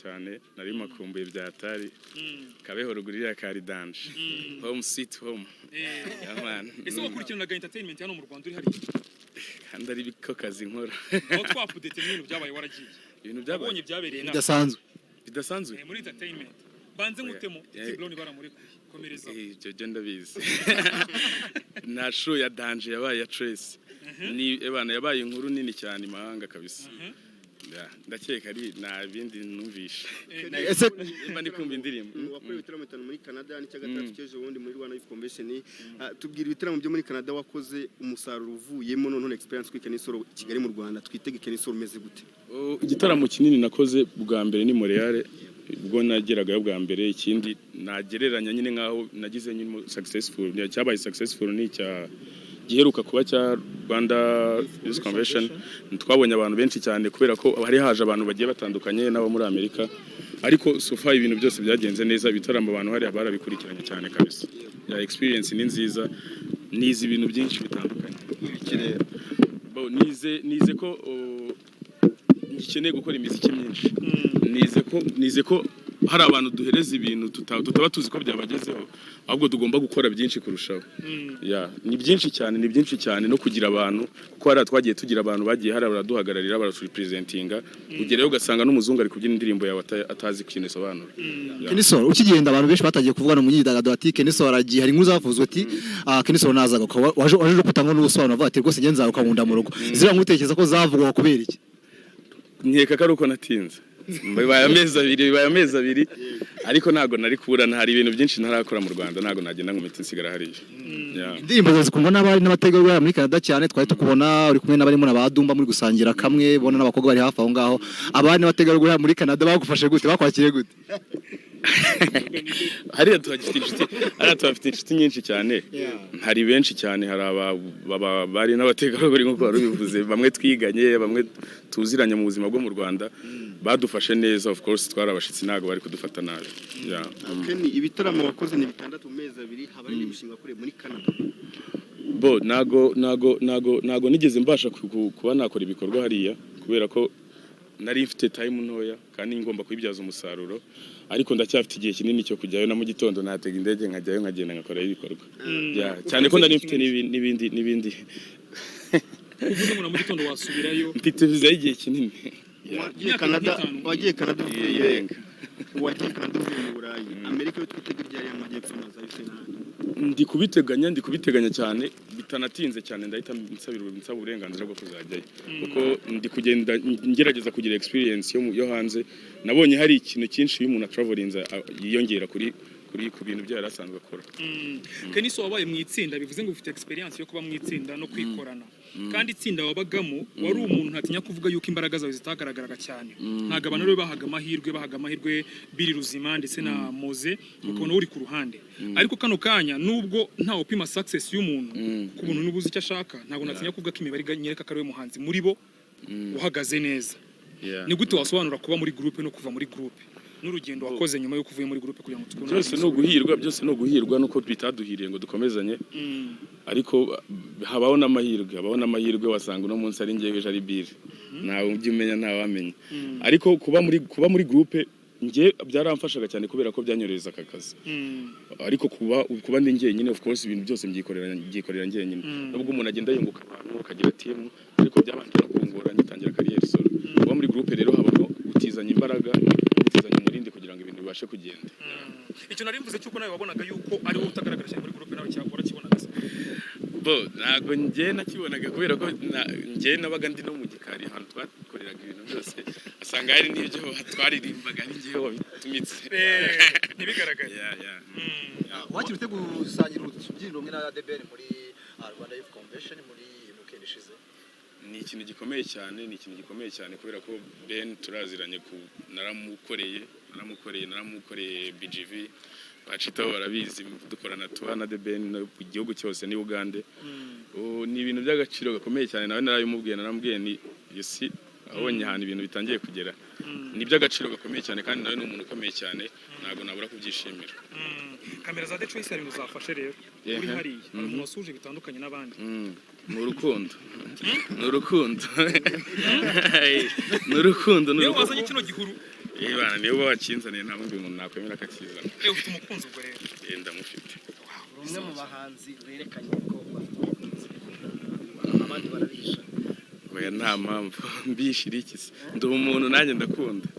cyane nari makumbuye byatari kabeho rugurira kari danje home sweet home man ese wakurikiranaga entertainment hano mu Rwanda uri hari kandi ari biko kazi nkora aho twapudete ibintu byabaye waragiye ibintu byabaye byabereye bidasanzwe muri entertainment banze ngutemo Tibloni baramuri komereza je ndabizi na show ya danje yabaye ya Trace ni ebana yabaye inkuru nini cyane imahanga kabisa ndakeka ari na bindi numvisha ese ndi kumva indirimbo wakoreye ibitaramo bitanu muri Canada n'icya gatatu cyeje ubundi muri Rwanda Youth Convention tubwira ibitaramo byo muri Canada wakoze umusaruro uvuyemo none experience kuri Kenisoro Kigali mu Rwanda twitege Kenisoro umeze gute igitaramo kinini nakoze bwa mbere ni Montreal ubwo nageragayo bwa mbere ikindi nagereranya nyine nkaho nagize nyine successful cyabaye successful ni cya giheruka kuba cya Rwanda Youth Convention twabonye abantu benshi cyane kubera ko hari haje abantu bagiye batandukanye nabo muri Amerika ariko sofa ibintu byose byagenze neza ibitaramo abantu hari barabikurikiranye cyane kabisa ya experience ni nziza nize ibintu byinshi bitandukanye nize ko ngikeneye gukora imiziki myinshi nize ko hari abantu duhereza ibintu tutaba tuzi ko byabagezeho ahubwo tugomba gukora byinshi kurushaho ni byinshi cyane no kugira abantu kuko hari twagiye tugira abantu bagiye hari baraduhagararira baraturepresentinga ugereyo ugasanga n'umuzungu ari kubyina indirimbo yawe atazi ikintu isobanura Kenisoro ukigenda abantu benshi batagiye kuvugana mu nyidagaduro ati Kenisoro aragiye hari inkuru zavuzwe ati Kenisoro nazaga waje gutanga n'ubusobanuro avuga ati rwose ngenza ukabunda mu rugo zira ngutekereza ko zavugwa kubera iki nkeka ko ari uko natinze bibaye amezi abiri ariko ntago nari kuburana hari ibintu byinshi ntarakora mu Rwanda ntago nagenda ngo miti nsigara hariya indirimbo zikundwa n'abari n'abategarugori muri Canada cyane twari tukubona uri kumwe n'abarimo n'abadumba muri gusangira kamwe bona n'abakobwa bari hafi aho ngaho abari n'abategarugori muri Canada bagufashe gute bakwakiriye gute hariya tuhafite inshuti nyinshi cyane hari benshi cyane hari bari n'abategarugori nk'uko wari ubivuze bamwe twiganye bamwe tuziranye mu buzima bwo mu Rwanda badufashe neza of course twarabashitsi nago bari kudufata nabi Keni ibitaramo wakoze ni 6 mu mezi 2 habari n'imishinga kure muri Canada bo nago nigeze mbasha kuba nakora ibikorwa hariya kubera ko nari mfite time ntoya kandi ngomba kwibyaza umusaruro ariko ndacyafite igihe kinini cyo kujyayo na mu gitondo natega indege nkajyayo nkagenda ngakora ibikorwa cyane ko nari mfite n'ibindi uvuze ngo na mu gitondo wasubirayo mfite visa y'igihe kinini wagiye Canada wagiye Canada mu Burayi Amerika yo twitege ryari mu gihe pfumaza ndi kubiteganya cyane bitanatinze cyane ndahita nsaba uburenganzira bwo kuzajyayo kuko ndi kugenda ngerageza kugira experience yo hanze nabonye hari ikintu cyinshi iyo umuntu travelinza yiyongera kuri ku bintu bya yarasanzwe akora Keniso wabaye mu itsinda bivuze ngo ufite experience yo kuba mu itsinda no kwikorana kandi itsinda wabagamo wari umuntu ntatinya kuvuga yuko imbaraga zawe zitagaragaraga cyane ntago abantu rero bahaga amahirwe biri ruzima ndetse na Moze ukabona uri ku ruhande ariko kano kanya nubwo ntawo pima success y'umuntu ku buntu nubuze icyo ashaka ntago natinya kuvuga ko imibare nyereka kare muhanzi muri bo uhagaze neza ni gute wasobanura kuba muri groupe no kuva muri groupe n'urugendo wakoze nyuma yo kuvuye muri groupe kugira ngo tukubone byose no guhirwa nuko bitaduhiriye ngo dukomezanye ariko habaho n'amahirwe wasanga no munsi ari ngewe ari bire nawe ubyimenya ntawe wamenya ariko kuba muri groupe nge byaramfashaga cyane kubera ko byanyoreza akazi ariko kuba ndi ngiye nyine of course ibintu byose mbyikorera ngiye nyine nubwo umuntu agenda yunguka abantu akagira team ariko byabanje no kungora ngitangira career solo kuba muri groupe rero habaho gutizanya imbaraga gutizanya umurindi kugira ngo ibintu bibashe kugenda icyo nari mvuze cyuko nawe wabonaga yuko ari wowe utagaragara cyane muri groupe nawe cyakora kibonaga ntago nge nakibonaga kubera ko nge nabaga ndi no mu gikari ahantu twakoreraga ibintu byose asanga hari n'ibyo twaririmbaga n'ingewe wabitumitse ntibigaragaye wakiri ute gusangira utubyiniro mwe na DBN muri Rwanda Youth Convention muri weekend ishize ni ikintu gikomeye cyane kubera ko Ben turaziranye naramukoreye BGV bacitaho barabizi dukorana tubana DBN no igihugu cyose ni Uganda ni ibintu by'agaciro gakomeye cyane nawe naramubwiye ni yesi abonye ahantu ibintu bitangiye kugera ni by'agaciro gakomeye cyane kandi nawe ni umuntu ukomeye cyane ntago nabura kubyishimira kamera za The Choice ari muzafashe rero uri hariya umuntu wasuje bitandukanye n'abandi n'urukundo niyo wazanye kino gihuru bana niyo bakinzaniye nta wundi muntu nakwemera akakizana. Ufite umukunzi ubwo rero? Ndamufite. Umwe mu bahanzi berekanye ko abandi barabihisha. Oya nta mpamvu mbishira iki se. Ndi umuntu nanjye ndakunda.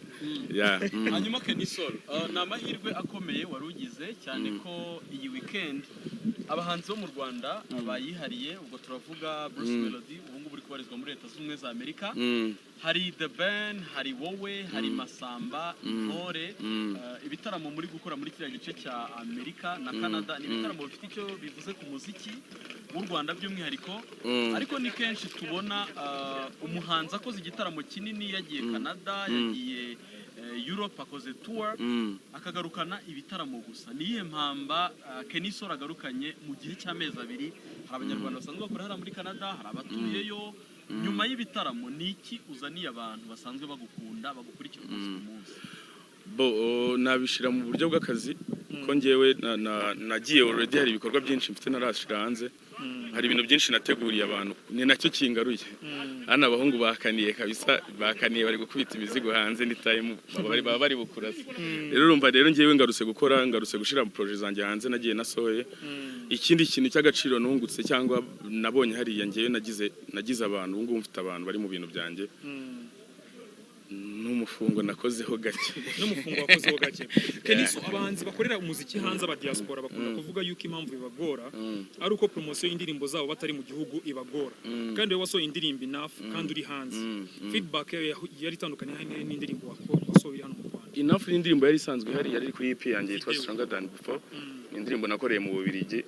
Hanyuma Kenisol ni amahirwe akomeye warugize cyane ko iyi weekend abahanzi bo mu Rwanda bayihariye ubwo turavuga Bruce Melodie ubu ngubu uri kubarizwa muri Leta Zunze Ubumwe za Amerika hari The Ben hari wowe hari Masamba Intore ibitaramo muri gukora muri kiriya gice cya Amerika na Canada ni ibitaramo bifite icyo bivuze ku muziki w'u Rwanda by'umwihariko ariko ni kenshi tubona umuhanzi akoze igitaramo kinini yagiye Canada yagiye Europe akoze tour akagarukana ibitaramo gusa niye mpamba Kenisol agarukanye mu gihe cy'amezi 2 hari abanyarwanda basanzwe bakora hara muri Canada hari abatuyeyo nyuma y'ibitaramo niki uzaniye abantu basanzwe bagukunda bagukurikira umunsi ku munsi nabishira mu buryo bw'akazi ko ngewe nagiye already hari ibikorwa byinshi mfite narashira hanze hari ibintu byinshi nateguriye abantu ni nacyo kingaruye hano abahungu bakaniye kabisa bakaniye bari gukubita imizigo hanze ni time bari bukurasa rero urumva rero ngewe ngarutse gushira mu projet zanjye hanze nagiye nasohoye ikindi kintu cy'agaciro nungutse cyangwa nabonye hariya ngewe nagize abantu ubu ngubu mfite abantu bari mu bintu byanjye n'umufungo nakozeho gake Kenisol abahanzi bakorera umuziki hanze aba diaspora bakunda kuvuga yuko impamvu ibagora ari uko promotion y'indirimbo zabo batari mu gihugu ibagora kandi we wasohoye indirimbo enough kandi uri hanze feedback yari itandukanye n'indirimbo wasohoye hano mu Rwanda. Enough n'indirimbo yari isanzwe hari yari kuri EP yanjye yitwa Stronger Than Before indirimbo nakoreye mu Bubiligi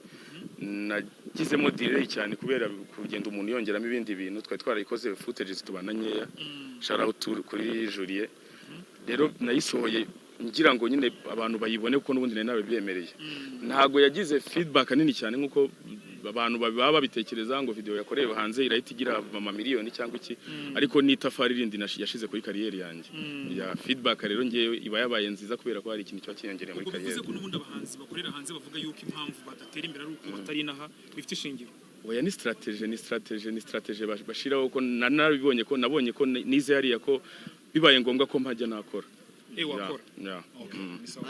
nagizemo delay cyane kubera kugenda umuntu yongeramo ibindi bintu twari twarayikoze footage tubana nkeya shout out kuri Julie rero nayisohoye ngira ngo nyine abantu bayibone kuko n'ubundi nawe byemereye ntago yagize feedback nini cyane nkuko abantu baba babitekereza ngo video yakorewe hanze irahita igira amamiliyoni cyangwa iki ariko n'itafari rindi yashize kuri kariyeri yanjye ya feedback rero ngewe iba yabaye nziza kubera ko hari ikintu cyakiyongereye muri kariyeri. Uvuze ko n'ubundi abahanzi bakorera hanze bavuga yuko impamvu badatera imbere ari uko batari naha bifite ishingiro. Oya ni strategy bashiraho ko nanabibonye ko nabonye ko nize hariya ko bibaye ngombwa ko mpajya nakora. Wakora.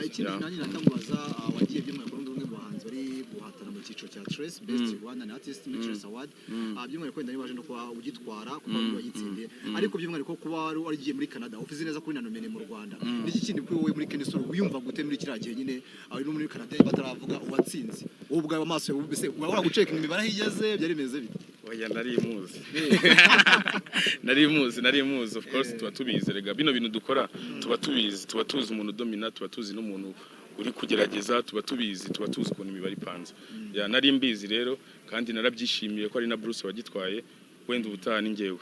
Ikindi nanjye natamubaza wagiye by'umwihariko n'umwe mu bahanzi bari guhatana mu cyiciro cya Trace Best Rwanda Artist Mixers Award by'umwihariko wenda nibaje no kuba ugitwara kuba wagitsindiye ariko by'umwihariko kuba wari ugiye muri Canada ufize neza kuri nanomene mu Rwanda n'iki kindi kuri wowe muri Kenisol wiyumva gute muri kiriya gihe nyine ari no muri Canada bataravuga uwatsinze wowe ubwawe amaso ubise waba guceka imibare higeze byari bimeze bite? Oya nari muzi of course tuba tubizi rega bino bintu dukora tuba tuzi umuntu domina tuba tuzi n'umuntu uri kugerageza tuba tuzi ukuntu imibare ipanze nari mbizi rero kandi narabyishimiye ko ari na Bruce wagitwaye wenda ubutaha ni ngewe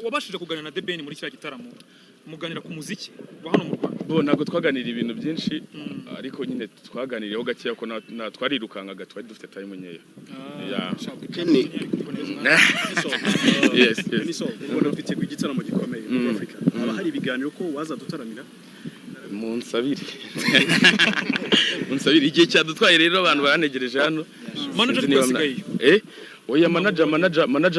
wabashije kuganira na The Ben muri kiriya gitaramo muganira ku muziki wa hano mu Rwanda ntabwo twaganira ibintu byinshi ariko nyine twaganiriyeho gakeya ko twarirukangaga twari dufite time nkeya ubona ufite igitaramo gikomeye muri Afrika haba hari ibiganiro ko waza dutaramira munsabire igihe cyadutwaye rero abantu baranegereje hano manager twasigaye oya manager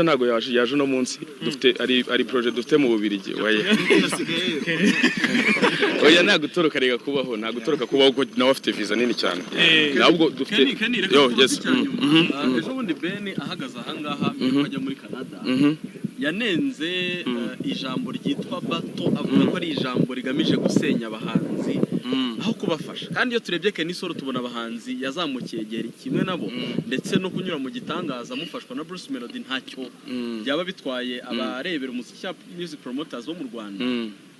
ntago yaje no munsi dufite ari project dufite mu Bubiligi oya nagutoroka rega kubaho ko nawe afite visa nini cyane nabwo dufite ejo bundi Ben ahagaze ahangaha kujya muri Canada yanenze ijambo ryitwa bato avuga ko ari ijambo rigamije gusenya abahanzi aho kubafasha kandi iyo turebye Kenisol tubona abahanzi yazamukiye geri kimwe nabo ndetse no kunyura mu gitangaza mufashwa na Bruce Melodie ntacyo byaba bitwaye abarebera umuziki music promoters bo mu Rwanda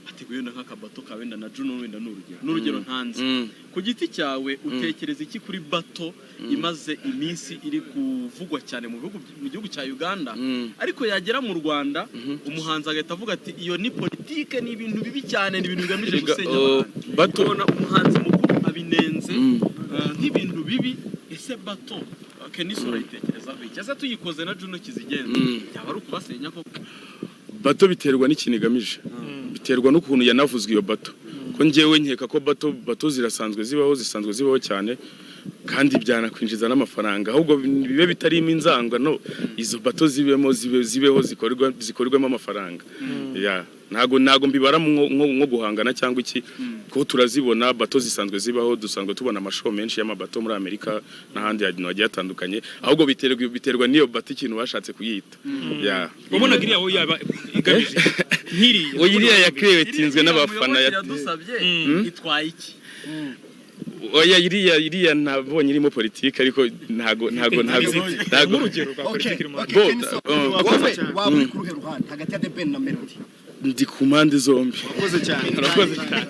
bateguye nk'akabato ka wenda na Juno wenda n'urugero ntanze ku giti cyawe utekereza iki kuri bato imaze iminsi iri kuvugwa cyane mu gihugu cya Uganda ariko yagera mu Rwanda umuhanzi agahita avuga ati iyo ni politike ni ibintu bibi cyane ni ibintu bigamije gusenya bato umuhanzi mukuru abinenze nk'ibintu bibi ese bato Kenisol ayitekerezaho icyaza tuyikoze na Juno kizigenza yaba ari ukubasenya koko bato biterwa n'ikintu igamije biterwa n'ukuntu yanavuzwe iyo bato ko ngewe nkeka ko bato zisanzwe zibaho cyane kandi byanakwinjiza n'amafaranga ahubwo bibe bitarimo inzangano izo bato zibeho zikorwemo amafaranga ya ntago mbibara nko guhangana cyangwa iki ko turazibona bato zisanzwe zibaho dusanzwe tubona amashow menshi y'amabato muri Amerika n'ahandi hagiye atandukanye ahubwo biterwa niyo bato ikintu bashatse kuyita ya ubona giriya aho yaba igamije iriya yakrewetinzwe n'abafana yadusabye itwaye iki oya iriya nabonye irimo politiki ariko ntago urugero rwa politiki mu waba uri ku ruhe ruhande hagati ya The Ben na Melodie ndi ku mpande zombi Urakoze cyane. urakoze cyane